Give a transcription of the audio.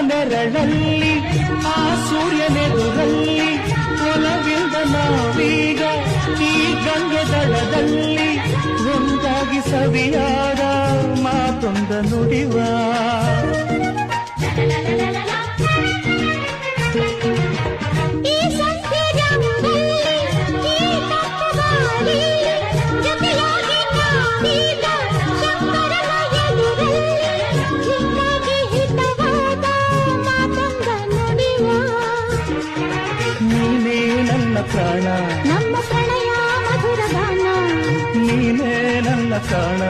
ನೆರಳಲ್ಲಿ ಆ ಸೂರ್ಯನೆದುರಲ್ಲಿ ಒಲವಿಂದ ನಾವೀಗ ಈ ಗಂಗೆ ದಡದಲ್ಲಿ ಒಂದಾಗಿ ಸವಿಯಾದ ಮಾತೊಂದ ನುಡಿವ ಪ್ರಾಣ ನಮ್ಮ ಪ್ರಣಯ ಮಧುರ ಗಾನ ನೀನೇ ನನ್ನ ಪ್ರಾಣ